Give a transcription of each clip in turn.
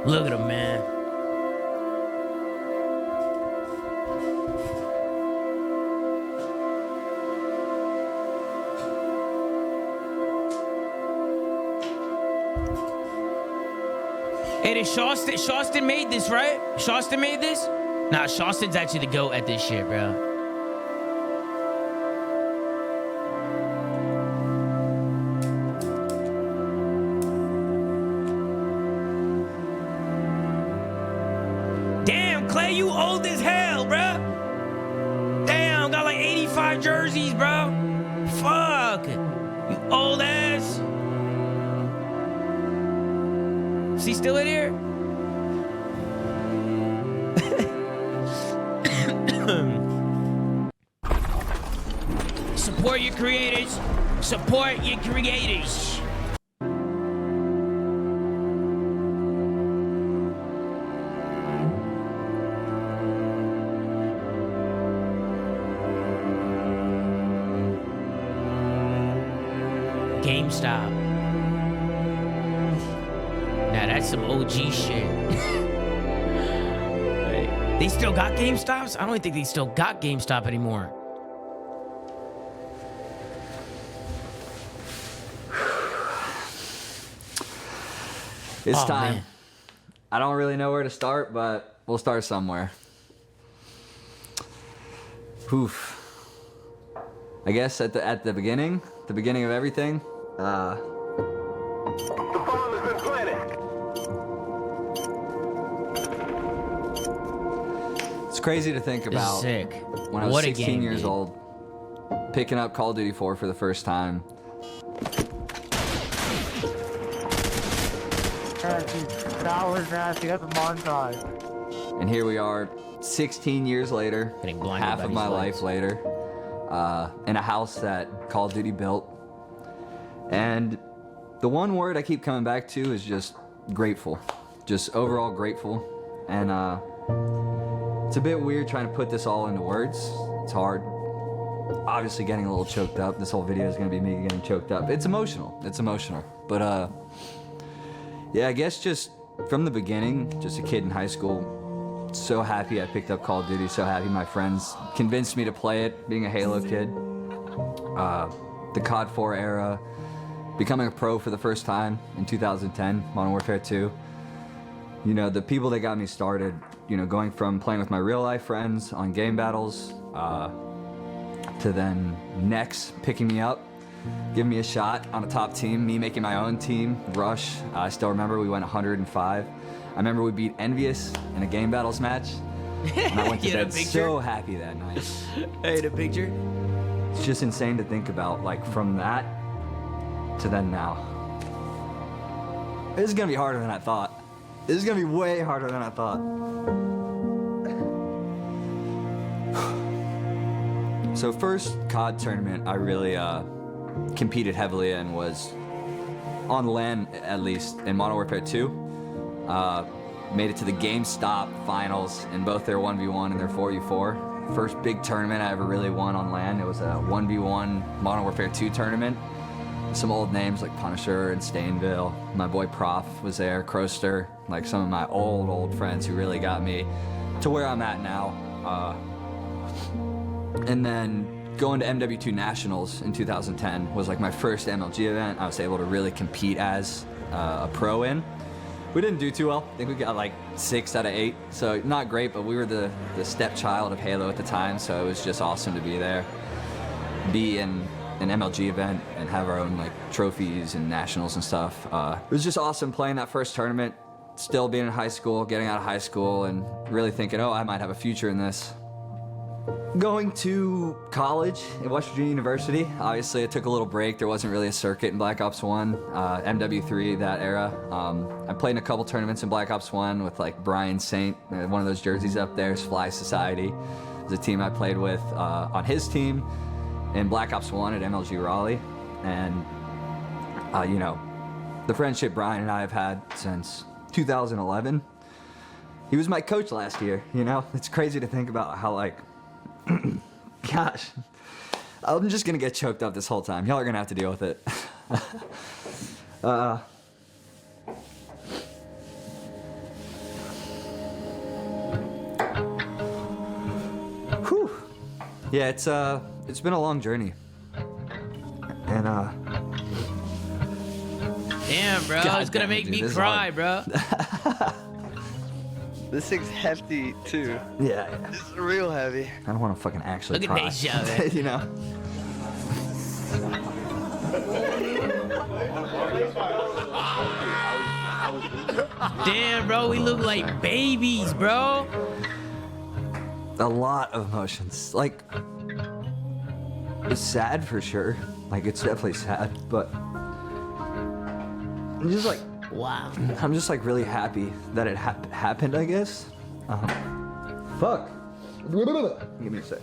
Look at him, man. Hey, did Shawston made this, right? Shawston made this? Nah, Shawston's actually the GOAT at this shit, bro. Damn, Clay, you old as hell, bro. Damn, got like 85 jerseys, bro. Fuck. You old ass. Is he still in here? Support your creators. Support your creators. GameStop. Now that's some OG shit. They still got GameStops? I don't think they still got GameStop anymore. It's time. Man. I don't really know where to start, but we'll start somewhere. Oof. I guess at the beginning of everything. The bomb has been planted. It's crazy to think about. Sick. When I was What a 16 game, years dude. old, picking up Call of Duty 4 for the first time. Nasty. That's a montage. And here we are, 16 years later, Getting blinded half by of these my lights. life later, in a house that Call of Duty built. And the one word I keep coming back to is just grateful. Just overall grateful. And it's a bit weird trying to put this all into words. It's hard. Obviously getting a little choked up. This whole video is gonna be me getting choked up. It's emotional. It's emotional. But yeah, I guess just from the beginning, just a kid in high school, so happy I picked up Call of Duty, so happy my friends convinced me to play it, being a Halo kid. The COD 4 era, becoming a pro for the first time in 2010, Modern Warfare 2. You know, the people that got me started, you know, going from playing with my real life friends on game battles, to then Nex picking me up, giving me a shot on a top team, me making my own team, Rush. I still remember we went 105. I remember we beat Envious in a game battles match. And I went to You had a bed picture? so happy that night. Hey, the picture? It's just insane to think about, like, from that to then now. This is gonna be harder than I thought. This is gonna be way harder than I thought. So first COD tournament I really competed heavily in was on LAN, at least, in Modern Warfare 2. Made it to the GameStop finals in both their 1v1 and their 4v4. First big tournament I ever really won on LAN. It was a 1v1 Modern Warfare 2 tournament. Some old names like Punisher and Stainville. My boy Prof was there, Clayster, like some of my old friends who really got me to where I'm at now. And then going to MW2 Nationals in 2010 was like my first MLG event. I was able to really compete as a pro in. We didn't do too well. I think we got like 6 out of 8. So not great, but we were the stepchild of Halo at the time. So it was just awesome to be there, be in an MLG event and have our own like trophies and nationals and stuff. It was just awesome playing that first tournament, still being in high school, getting out of high school and really thinking, oh, I might have a future in this. Going to college at West Virginia University, obviously it took a little break. There wasn't really a circuit in Black Ops 1, MW3, that era. I played in a couple tournaments in Black Ops 1 with like Brian Saint, one of those jerseys up there is Fly Society. It was a team I played with on his team in Black Ops 1 at MLG Raleigh. And, you know, the friendship Brian and I have had since 2011. He was my coach last year, you know? It's crazy to think about how like, gosh, I'm just gonna get choked up this whole time. Y'all are gonna have to deal with it. Yeah, it's been a long journey. And Damn, bro, God it's gonna damn, make dude, me this is cry, hard. bro. This thing's hefty too. yeah. This is real heavy. I don't want to fucking actually Look at cry. Deja, man. You know? Damn, bro, we look like babies, bro. A lot of emotions. Like, it's sad for sure. Like, it's definitely sad, but I'm just like, Wow. I'm just like really happy that it happened, I guess. Fuck. Give me a sec.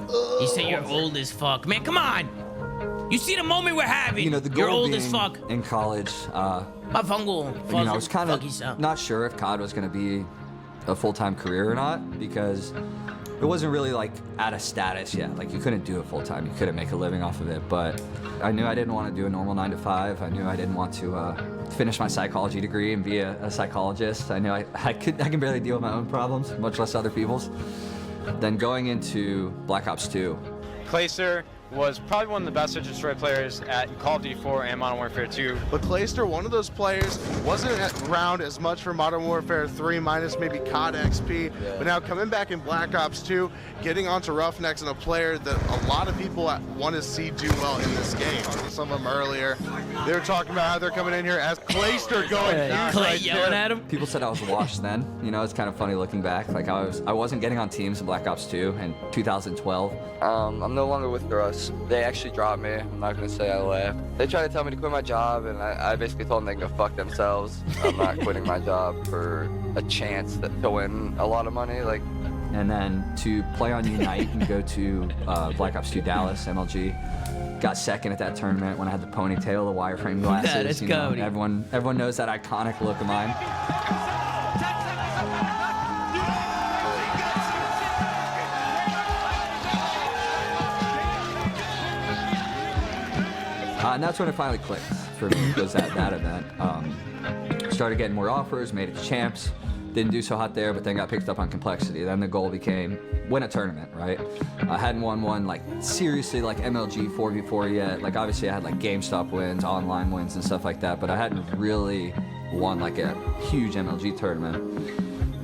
You say you're old as fuck. Man, come on. You see the moment we're having. You know, the goal You're old being as fuck. in college, My fungal. you know, I was kind of not sure if COD was going to be a full-time career or not, because it wasn't really like at a status yet. Like, you couldn't do it full-time. You couldn't make a living off of it. But I knew I didn't want to do a normal 9 to 5. I knew I didn't want to finish my psychology degree and be a psychologist. I knew I can barely deal with my own problems, much less other people's. Then going into Black Ops 2. Clayster was probably one of the best Search and Destroy players at Call of Duty 4 and Modern Warfare 2. But Clayster, one of those players, wasn't around as much for Modern Warfare 3 minus maybe COD XP, but now coming back in Black Ops 2, getting onto Roughnecks and a player that a lot of people want to see do well in this game. Some of them earlier, they were talking about how they're coming in here as Clayster going huge Clay right yelling there. at him. People said I was washed then. You know, it's kind of funny looking back. Like, I wasn't getting on teams in Black Ops 2 in 2012. I'm no longer with Russ. They actually dropped me. I'm not gonna say I left. They tried to tell me to quit my job, and I basically told them they can go fuck themselves. I'm not quitting my job for a chance to win a lot of money. Like, And then to play on Unite and go to Black Ops 2 Dallas, MLG. Got second at that tournament when I had the ponytail, the wireframe glasses. Yeah, let's you know, go, dude. everyone knows that iconic look of mine. And that's when it finally clicked for me, was at that event. Started getting more offers, made it to champs. Didn't do so hot there, but then got picked up on Complexity. Then the goal became win a tournament, right? I hadn't won one, like, seriously, like MLG 4v4 yet. Like, obviously I had like GameStop wins, online wins and stuff like that, but I hadn't really won like a huge MLG tournament.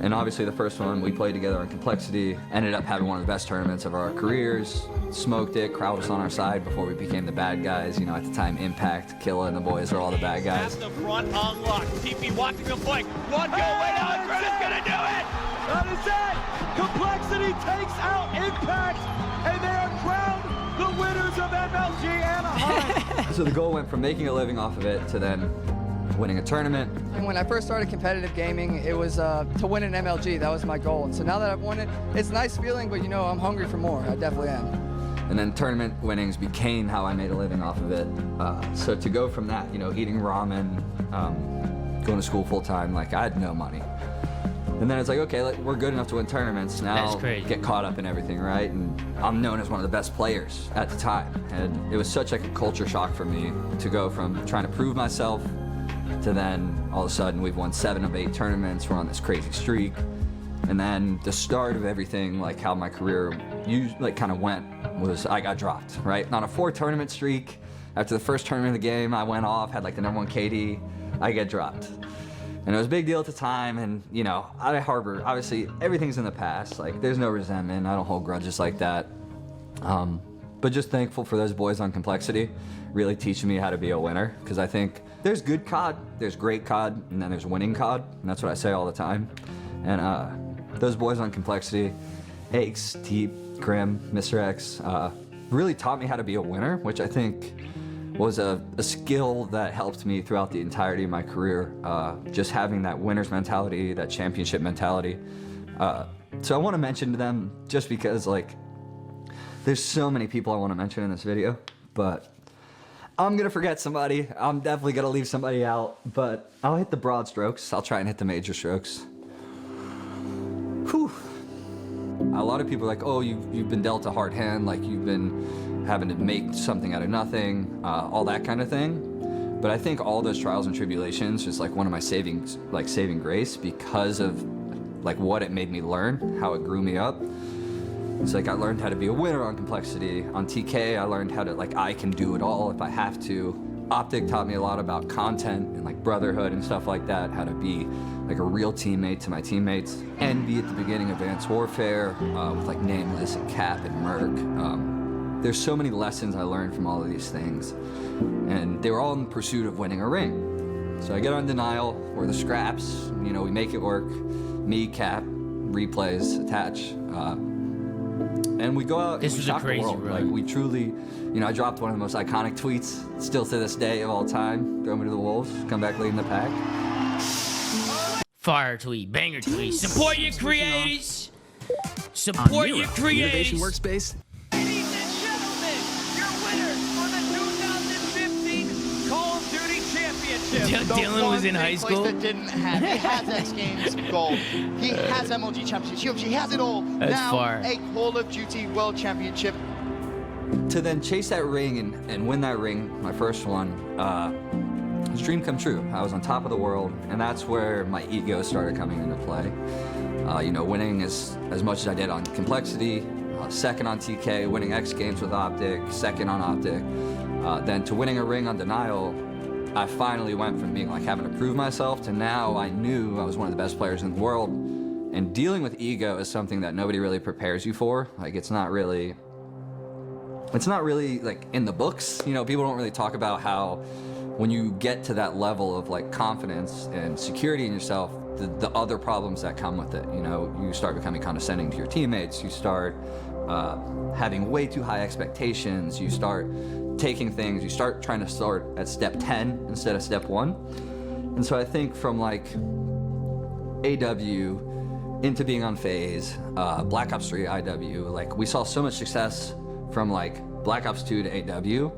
And obviously the first one we played together on Complexity, ended up having one of the best tournaments of our careers. Smoked it, crowd was on our side before we became the bad guys. You know, at the time, Impact, Killa, and the boys were all the bad guys. At the front unlocked. TP watching the flank. One go away now, and Greta's gonna do it! That is it! Complexity takes out Impact, and they are crowned the winners of MLG Anaheim. So the goal went from making a living off of it to then winning a tournament. And when I first started competitive gaming, it was to win an MLG. That was my goal. And so now that I've won it, it's a nice feeling, but you know, I'm hungry for more. I definitely am. And then tournament winnings became how I made a living off of it. So to go from that, you know, eating ramen, going to school full time, like, I had no money. And then it's like, okay, we're good enough to win tournaments. Now That's crazy. get caught up in everything, right? And I'm known as one of the best players at the time. And it was such like a culture shock for me to go from trying to prove myself to then all of a sudden we've won 7 of 8 tournaments. We're on this crazy streak. And then the start of everything, like how my career kind of went, was I got dropped, right? On a 4 tournament streak. After the first tournament of the game, I went off, had like the #1 KD, I get dropped. And it was a big deal at the time, and you know, I harbor, obviously, everything's in the past. Like, there's no resentment, I don't hold grudges like that. But just thankful for those boys on Complexity, really teaching me how to be a winner, because I think there's good COD, there's great COD, and then there's winning COD, and that's what I say all the time. And those boys on Complexity, Aches, Teep, Grim, Mr. X, really taught me how to be a winner, which I think was a skill that helped me throughout the entirety of my career. Just having that winner's mentality, that championship mentality. So I want to mention to them just because, like, there's so many people I want to mention in this video, but I'm gonna forget somebody. I'm definitely gonna leave somebody out, but I'll hit the broad strokes. I'll try and hit the major strokes. Whew. A lot of people are like, oh, you've been dealt a hard hand, like you've been having to make something out of nothing, all that kind of thing. But I think all those trials and tribulations is like one of my saving grace, because of like what it made me learn, how it grew me up. It's like I learned how to be a winner on Complexity. On TK, I learned how to, like, I can do it all if I have to. Optic taught me a lot about content and like brotherhood and stuff like that, how to be like a real teammate to my teammates. Envy at the beginning of Advanced Warfare with like Nameless and Cap and Merc. There's so many lessons I learned from all of these things, and they were all in pursuit of winning a ring. So I get on Denial, we're the scraps, you know, we make it work. Me, Cap, replays, attach. And we go out This and we was a shock the crazy world. run. Like, we truly, you know, I dropped one of the most iconic tweets, still to this day of all time. Throw me to the wolves, come back leading the pack. Fire tweet, banger tweet. Support your creators. Support your creators. Workspace. Ladies and gentlemen, your winners for the 2015 Call of Duty Championship. Dylan was in high school. That didn't have. He has X Games gold. He has MLG Championships. He has it all. That's now far. a Call of Duty World Championship. To then chase that ring and win that ring, my first one, it's a dream come true. I was on top of the world, and that's where my ego started coming into play. You know, winning as much as I did on Complexity, second on TK, winning X Games with Optic, second on Optic, then to winning a ring on Denial, I finally went from being like having to prove myself to now I knew I was one of the best players in the world. And dealing with ego is something that nobody really prepares you for. Like, it's not really like in the books. You know, people don't really talk about how when you get to that level of like confidence and security in yourself, the other problems that come with it. You know, you start becoming condescending to your teammates. You start having way too high expectations. You start taking things, you start trying to start at step 10 instead of step 1. And so I think from like AW into being on FaZe, Black Ops 3, IW, like we saw so much success from like Black Ops 2 to AW.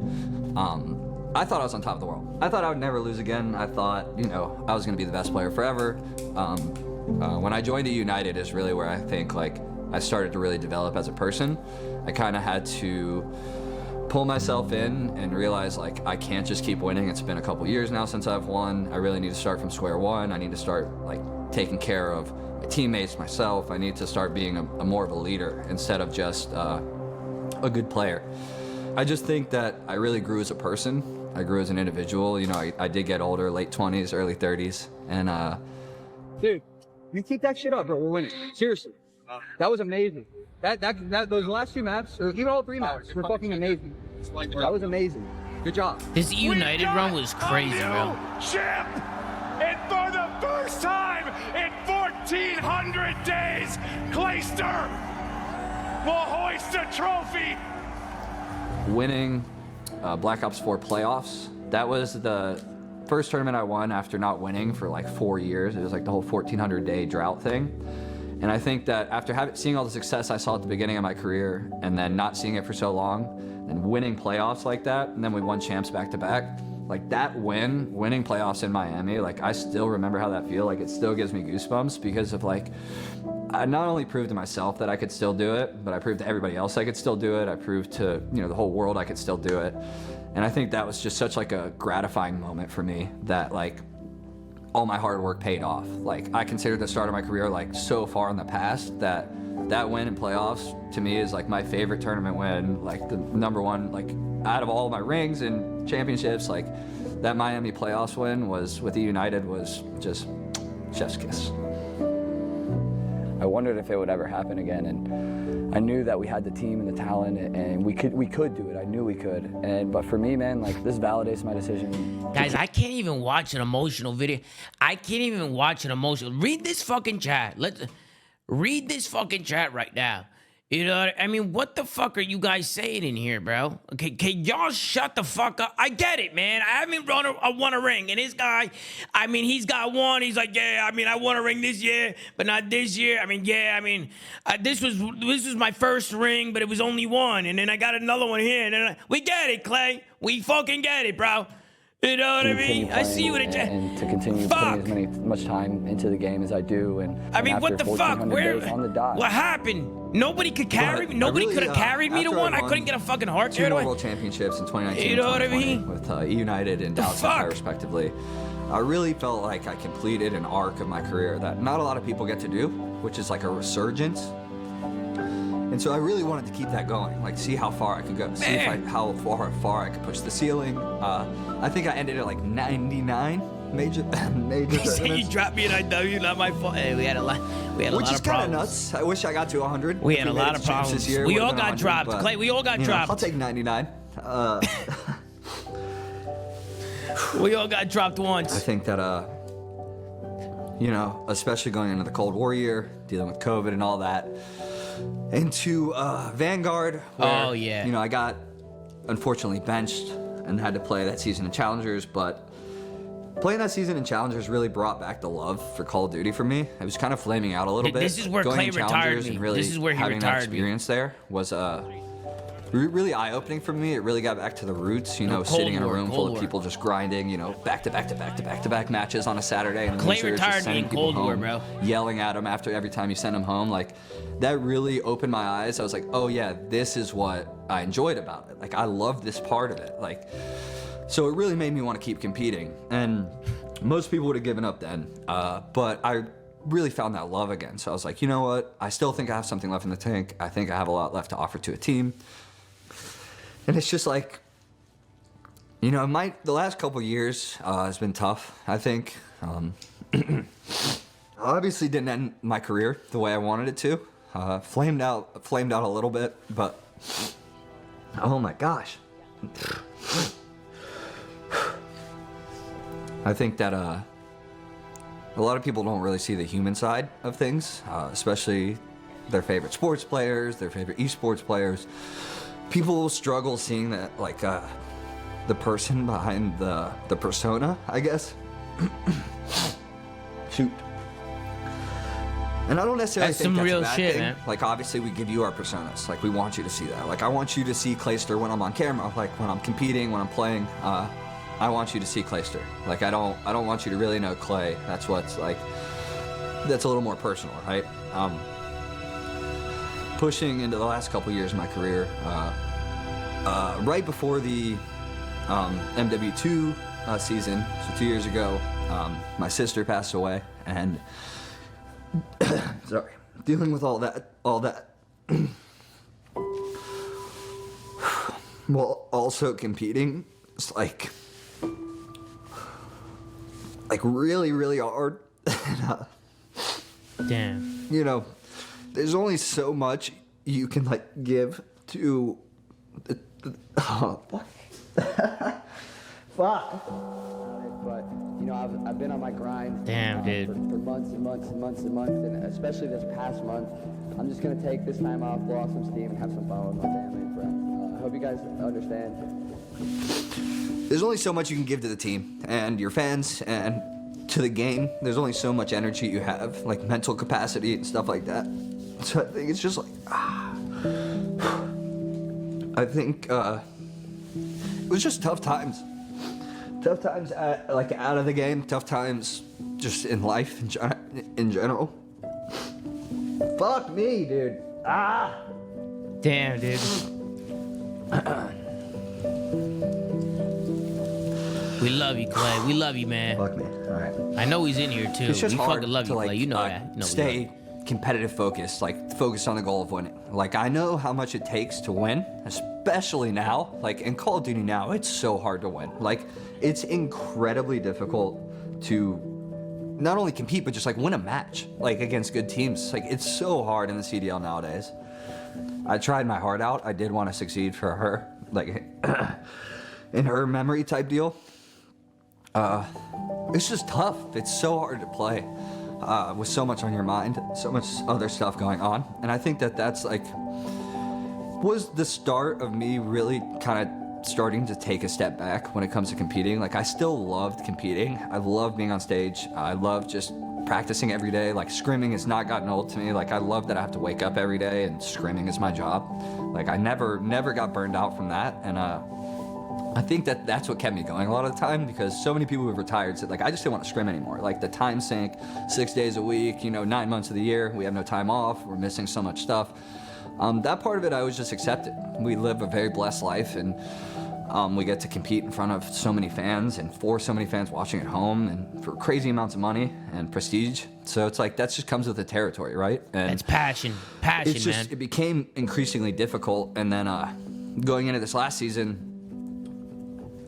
I thought I was on top of the world. I thought I would never lose again. I thought, you know, I was gonna be the best player forever. When I joined the United is really where I think like I started to really develop as a person. I kind of had to pull myself in and realize like I can't just keep winning. It's been a couple years now since I've won. I really need to start from square one. I need to start like taking care of my teammates, myself. I need to start being a more of a leader instead of just a good player. I just think that I really grew as a person. I grew as an individual. You know, I did get older, late 20s, early 30s, and Dude, you keep that shit up, bro. We're winning. Seriously. That was amazing. Those last 2 maps, or even all 3 maps, were fucking amazing. That was amazing. Good job. This United run was crazy, bro. Champ! And for the first time in 1,400 days, Clayster will hoist a trophy. winning Black Ops 4 playoffs. That was the first tournament I won after not winning for like 4 years. It was like the whole 1,400-day drought thing. And I think that after seeing all the success I saw at the beginning of my career and then not seeing it for so long and winning playoffs like that, and then we won champs back-to-back, like that winning playoffs in Miami, like I still remember how that feel. Like it still gives me goosebumps because of like, I not only proved to myself that I could still do it, but I proved to everybody else I could still do it. I proved to, you know, the whole world I could still do it. And I think that was just such like a gratifying moment for me that like all my hard work paid off. Like I consider the start of my career like so far in the past that win in playoffs to me is like my favorite tournament win, like the #1, like out of all my rings and championships, like that Miami playoffs win was with the United was just chef's kiss. I wondered if it would ever happen again, and I knew that we had the team and the talent, and we could do it. I knew we could, but for me, man, like this validates my decision. Guys, I can't even watch an emotional video. I can't even watch an emotional. Read this fucking chat. Let's read this fucking chat right now. You know, I mean, what the fuck are you guys saying in here, bro? Okay, can y'all shut the fuck up? I get it, man. I haven't won a ring, and this guy, I mean, he's got one. He's like, yeah, I mean, I won a ring this year, but not this year. I mean, yeah, I mean, this was my first ring, but it was only one, and then I got another one here, and then we get it, Clay. We fucking get it, bro. You know what I mean? I see you in the chat. And to continue putting as much time into the game as I do, and I mean, what the fuck? Where? On the dot. What happened? Nobody could carry me. Nobody could have carried me to one. I couldn't get a fucking heart Two rate away. World Championships in 2019 You know what I and 2020 mean? with United and Dallas Empire, respectively. I really felt like I completed an arc of my career that not a lot of people get to do, which is like a resurgence. And so I really wanted to keep that going, like see how far I could go, see if how far I could push the ceiling. I think I ended at like 99 major He said you dropped me an IW, not my fault. Hey, we had a lot of problems. Which is kind of nuts. I wish I got to 100. We had a lot of problems this year. We all got dropped. Clay, we all got dropped. I'll take 99. We all got dropped once. I think that, you know, especially going into the Cold War year, dealing with COVID and all that, into Vanguard, where, you know, I got unfortunately benched and had to play that season in Challengers, but playing that season in Challengers really brought back the love for Call of Duty for me. It was kind of flaming out a little bit. This is where going Clay in retired Challengers me. and really This is where he having that retired me. experience there was really eye-opening for me. It really got back to the roots, you know, sitting in a room full of people just grinding, you know, back-to-back matches on a Saturday, and Clay losers retired just me sending in people Cold War, home, bro. yelling at them after every time you send them home. Like, that really opened my eyes. I was like, oh yeah, this is what I enjoyed about it. Like, I love this part of it. Like, so it really made me want to keep competing. And most people would have given up then, but I really found that love again. So I was like, you know what? I still think I have something left in the tank. I think I have a lot left to offer to a team. And it's just like, you know, the last couple years has been tough, I think. I obviously didn't end my career the way I wanted it to. Flamed out a little bit, but oh my gosh. I think that a lot of people don't really see the human side of things, especially their favorite sports players, their favorite esports players. People struggle seeing that, like, the person behind the persona, I guess. Shoot. And I don't necessarily think that's a bad thing. Man. Like, obviously, we give you our personas. Like, we want you to see that. Like, I want you to see Clayster when I'm on camera. Like, when I'm competing, when I'm playing. I want you to see Clayster. Like, I don't want you to really know Clay. That's what's like. That's a little more personal, right? Pushing into the last couple years of my career, right before the MW2 season, so 2 years ago, my sister passed away, and sorry, dealing with all that, while also competing, it's like really, really hard. Damn. You know, there's only so much you can, like, give to what? Fuck. But, you know, I've been on my grind. Damn, dude. For months and months and months and months, and especially this past month. I'm just gonna take this time off, blow off some steam, and have some fun with my family and friends. I hope you guys understand. There's only so much you can give to the team and your fans and to the game. There's only so much energy you have, like mental capacity and stuff like that. So I think it's just like, I think it was just tough times. Tough times out of the game, tough times just in life in general. Fuck me, dude. Damn, dude. We love you, Clay. We love you, man. Fuck me. All right. I know he's in here too. It's just we hard fucking love to, you, like, Clay. You know that. You know stay competitive focused, like focused on the goal of winning. Like, I know how much it takes to win, especially now. Like, in Call of Duty now, it's so hard to win. Like, it's incredibly difficult to not only compete, but just, like, win a match, like, against good teams. Like, it's so hard in the CDL nowadays. I tried my heart out. I did want to succeed for her, like, in her memory type deal. It's just tough. It's so hard to play with so much on your mind, so much other stuff going on. And I think that that's like, was the start of me really kind of starting to take a step back when it comes to competing. Like, I still loved competing. I love being on stage. I love just practicing every day. Like, scrimming has not gotten old to me. Like, I love that I have to wake up every day and scrimming is my job. Like, I never got burned out from that. And I think that that's what kept me going a lot of the time, because so many people who have retired said, like, I just didn't want to scrim anymore. Like, the time sink, 6 days a week, you know, 9 months of the year, we have no time off, we're missing so much stuff. that part of it I always just accepted. We live a very blessed life, and we get to compete in front of so many fans and for so many fans watching at home and for crazy amounts of money and prestige. So it's like that just comes with the territory, right? And it's passion, it's just, man. It became increasingly difficult, and then going into this last season,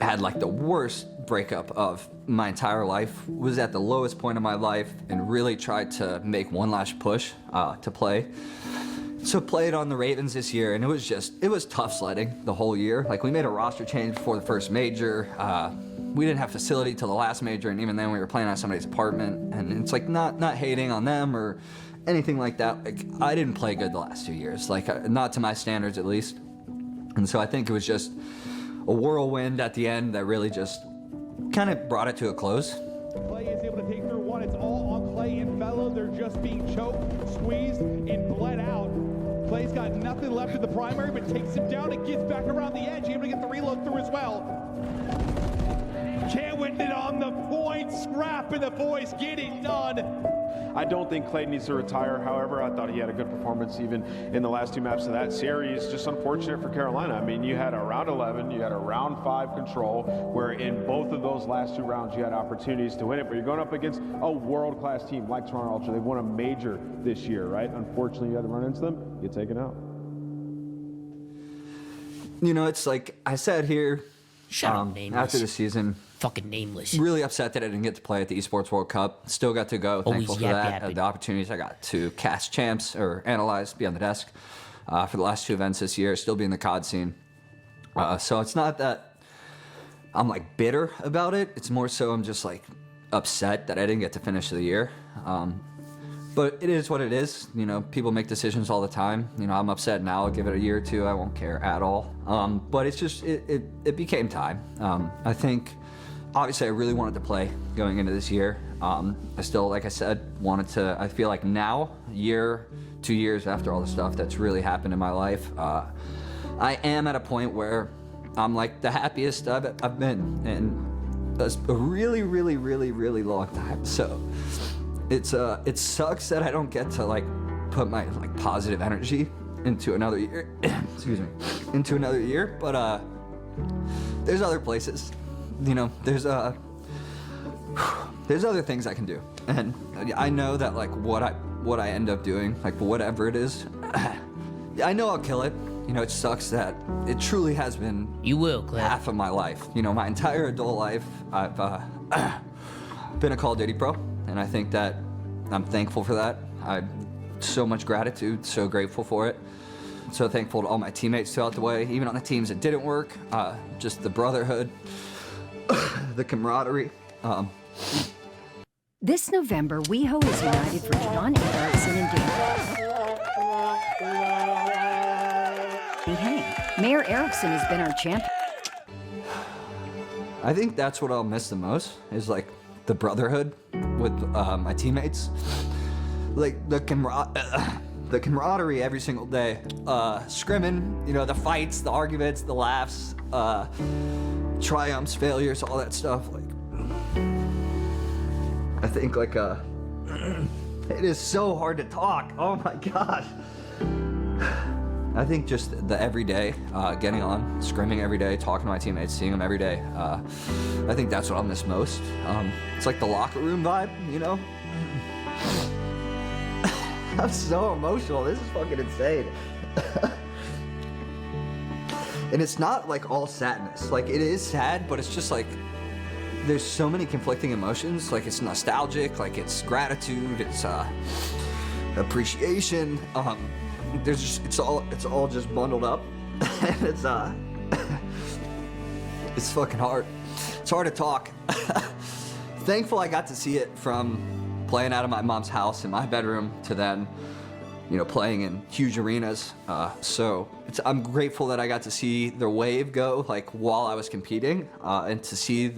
I had like the worst breakup of my entire life. Was at the lowest point of my life, and really tried to make one last push to play. So played on the Ravens this year, and it was tough sledding the whole year. Like, we made a roster change before the first major. We didn't have facility till the last major, and even then we were playing at somebody's apartment. And it's like not hating on them or anything like that. Like, I didn't play good the last 2 years, like not to my standards at least. And so I think it was just a whirlwind at the end that really just kind of brought it to a close. Clay is able to take through one. It's all on Clay and Fellow. They're just being choked, squeezed, and bled out. Clay's got nothing left in the primary, but takes him down and gets back around the edge, able to get the reload through as well. Can't win it on the point, scrap in the voice, get it done. I don't think Clay needs to retire. However, I thought he had a good performance even in the last 2 maps of that series. Just unfortunate for Carolina. I mean, you had a round 11, you had a round 5 control, where in both of those last 2 rounds you had opportunities to win it, but you're going up against a world-class team like Toronto Ultra. They've won a major this year, right? Unfortunately, you had to run into them, get taken out. You know, it's like I said here after the season, fucking nameless. Really upset that I didn't get to play at the Esports World Cup. Still got to go. Thankful for that. The opportunities I got to cast champs or analyze, be on the desk for the last 2 events this year. Still be in the COD scene. So it's not that I'm like bitter about it. It's more so I'm just like upset that I didn't get to finish the year. But it is what it is. You know, people make decisions all the time. You know, I'm upset now. I'll give it a year or 2. I won't care at all. But it's just, it became time. I think, obviously, I really wanted to play going into this year. I still, like I said, wanted to, I feel like now, 2 years after all the stuff that's really happened in my life, I am at a point where I'm like the happiest I've been in a really, really, really, really long time. So it sucks that I don't get to like put my like positive energy into another year. Excuse me, into another year. But there's other places. You know, there's other things I can do, and I know that like what I end up doing, like whatever it is, I know I'll kill it. You know, it sucks that it truly has been. You will, Clay. Half of my life. You know, my entire adult life, I've been a Call of Duty pro, and I think that I'm thankful for that. I've so much gratitude, so grateful for it. So thankful to all my teammates throughout the way, even on the teams that didn't work. Just the brotherhood. The camaraderie. This November, WeHo is united for John Erickson and Danny Mayor Erickson has been our champion. I think that's what I'll miss the most, is like the brotherhood with my teammates. Like the camaraderie every single day. Scrimming, you know, the fights, the arguments, the laughs, triumphs, failures, all that stuff. Like, I think like it is so hard to talk. Oh my gosh. I think just the everyday, getting on, scrimming every day, talking to my teammates, seeing them every day. I think that's what I'll miss most. It's like the locker room vibe, you know? I'm so emotional. This is fucking insane. And it's not like all sadness. Like, it is sad, but it's just like, there's so many conflicting emotions. Like, it's nostalgic, like it's gratitude, it's appreciation. There's just, it's all just bundled up. And it's fucking hard. It's hard to talk. Thankful I got to see it from playing out of my mom's house in my bedroom to then, you know, playing in huge arenas. So I'm grateful that I got to see the wave go, like, while I was competing, and to see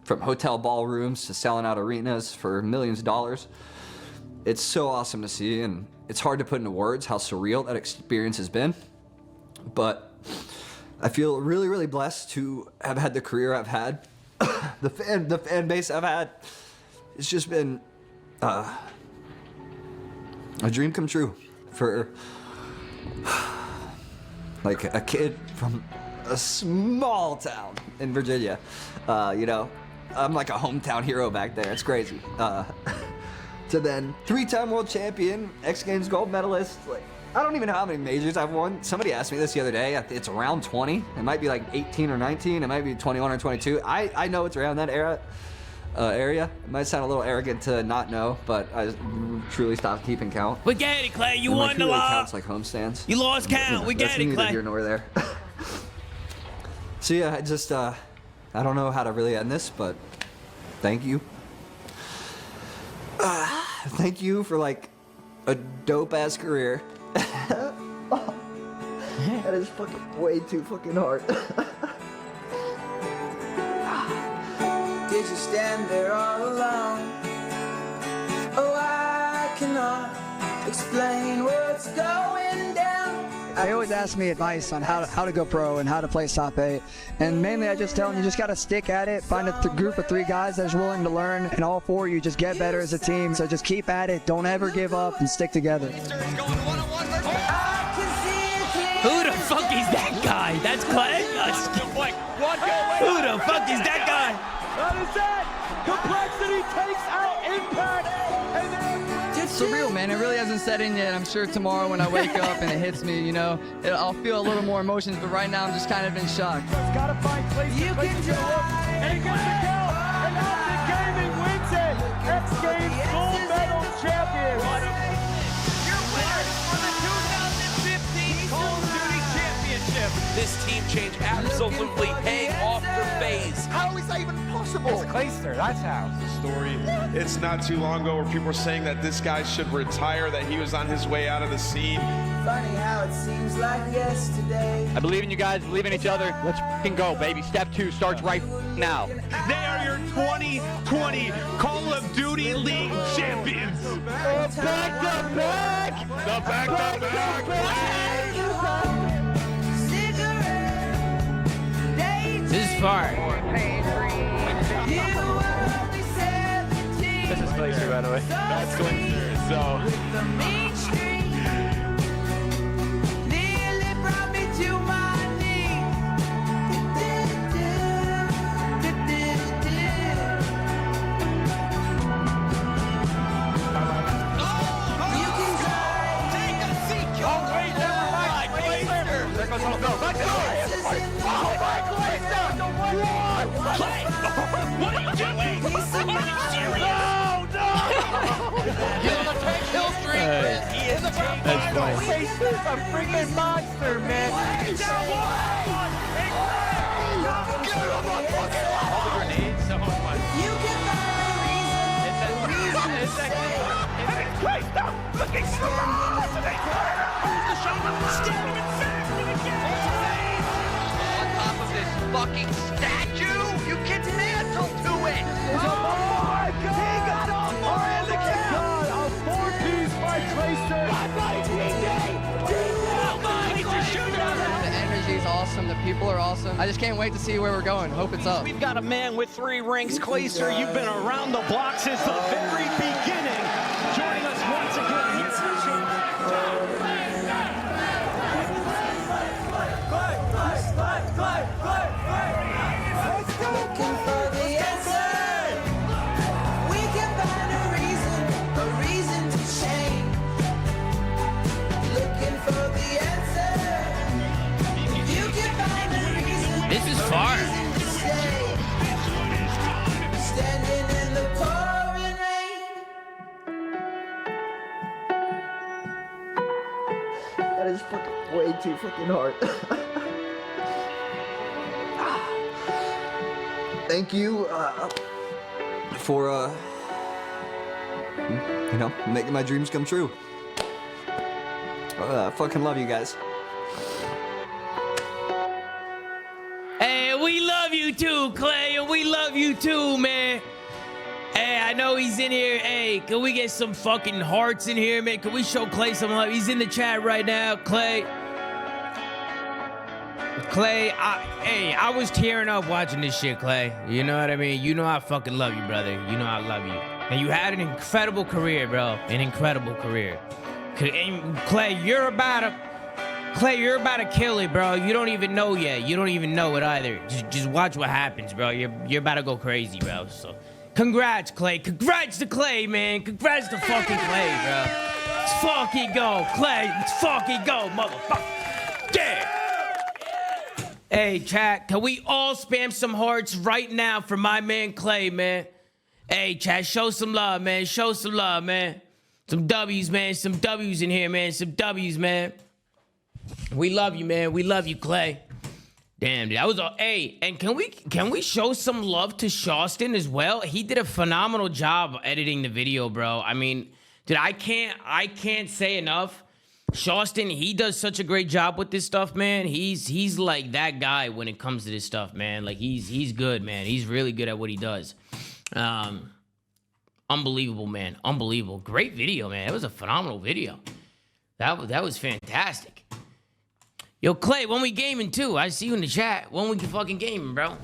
from hotel ballrooms to selling out arenas for millions of dollars. It's so awesome to see, and it's hard to put into words how surreal that experience has been. But I feel really, really blessed to have had the career I've had. The fan base I've had. It's just been a dream come true for like a kid from a small town in Virginia. You know, I'm like a hometown hero back there. It's crazy. To then 3-time world champion, X Games gold medalist. Like, I don't even know how many majors I've won. Somebody asked me this the other day. It's around 20. It might be like 18 or 19. It might be 21 or 22. I know it's around that area. It might sound a little arrogant to not know, but I truly stopped keeping count. We get it, Clay. You and won like, the really law. counts like homestands. You lost count. We get That's it, neither Clay. here nor there. So yeah, I just I don't know how to really end this, but thank you. Thank you for like a dope ass career. That is fucking way too fucking hard. Did you stand there all alone? Oh, I cannot explain what's going down. They always ask me advice on how to go pro and how to play top 8. And mainly I just tell them you just got to stick at it, find a group of 3 guys that's willing to learn, and all 4 of you just get better as a team. So just keep at it, don't ever give up, and stick together. Who the fuck is that guy? That's Clay? Who the fuck is that guy? That is it! Complexity takes out Impact! And then It's surreal, man. It really hasn't set in yet. I'm sure tomorrow when I wake up and it hits me, you know, I'll feel a little more emotions, but right now I'm just kind of in shock. Gotta find Clayster. And he gets the kill! And Optic Gaming wins it! X Games gold medal champion! Your winners for the 2015 Call of Duty Championship. This team change absolutely paying off for FaZe. How is that even possible? It's Clayster, that's how. Story. It's not too long ago where people were saying that this guy should retire, that he was on his way out of the scene. Funny how it seems like yesterday. I believe in you guys, believe in each other. Let's f***ing go, baby. Step 2 starts right now. They are your 2020 Call of Duty League champions. Back-to-back! The back-to-back! This is far. This is Clayster, by the way. That's Clayster, so. What are you doing? Are you serious? He's on a 10 kill streak. He is a Clayster's a freaking monster, man. All the grenades, someone wants. It's Clayster looking strong. Who's the showman? Standing in fact with a game. On top of this fucking statue, you can mantle to it. Oh my God! He got all 4 in the kill. God, a 4-piece by Clayster. The energy is awesome. The people are awesome. I just can't wait to see where we're going. Hope it's up. We've got a man with 3 rings, Clayster. You've been around the block since the very beginning. Joining us once again here. Looking for the answer. We can find a reason to change. Looking for the answer. You can find a reason. This is far. To stay. Standing in the pouring rain. That is fucking way too fucking hard. Thank you for you know, making my dreams come true. I fucking love you guys. Hey, we love you too, Clay, and we love you too, man. Hey, I know he's in here. Hey, can we get some fucking hearts in here, man? Can we show Clay some love? He's in the chat right now, Clay. Clay, I was tearing up watching this shit, Clay. You know what I mean? You know I fucking love you, brother. You know I love you. And you had an incredible career, bro. An incredible career. And Clay, you're about to Clay, you're about to kill it, bro. You don't even know yet. You don't even know it either. Just watch what happens, bro. You're about to go crazy, bro. So, congrats, Clay. Congrats to Clay, man. Congrats to fucking Clay, bro. Let's fucking go, Clay. Let's fucking go, motherfucker. Yeah. Hey, chat, can we all spam some hearts right now for my man Clay, man? Hey, chat, show some love, man. Show some love, man. Some W's, man. Some W's in here, man. Some W's, man. We love you, man. We love you, Clay. Damn, dude, that was all. Hey, and can we show some love to Shawston as well? He did a phenomenal job editing the video, bro. I mean, dude, I can't say enough. Shawston, he does such a great job with this stuff, man. He's like that guy when it comes to this stuff, man. Like he's good, man. He's really good at what he does. Unbelievable, man. Unbelievable. Great video, man. It was a phenomenal video. That was fantastic. Yo, Clay, when we gaming too? I see you in the chat. When we can fucking gaming, bro?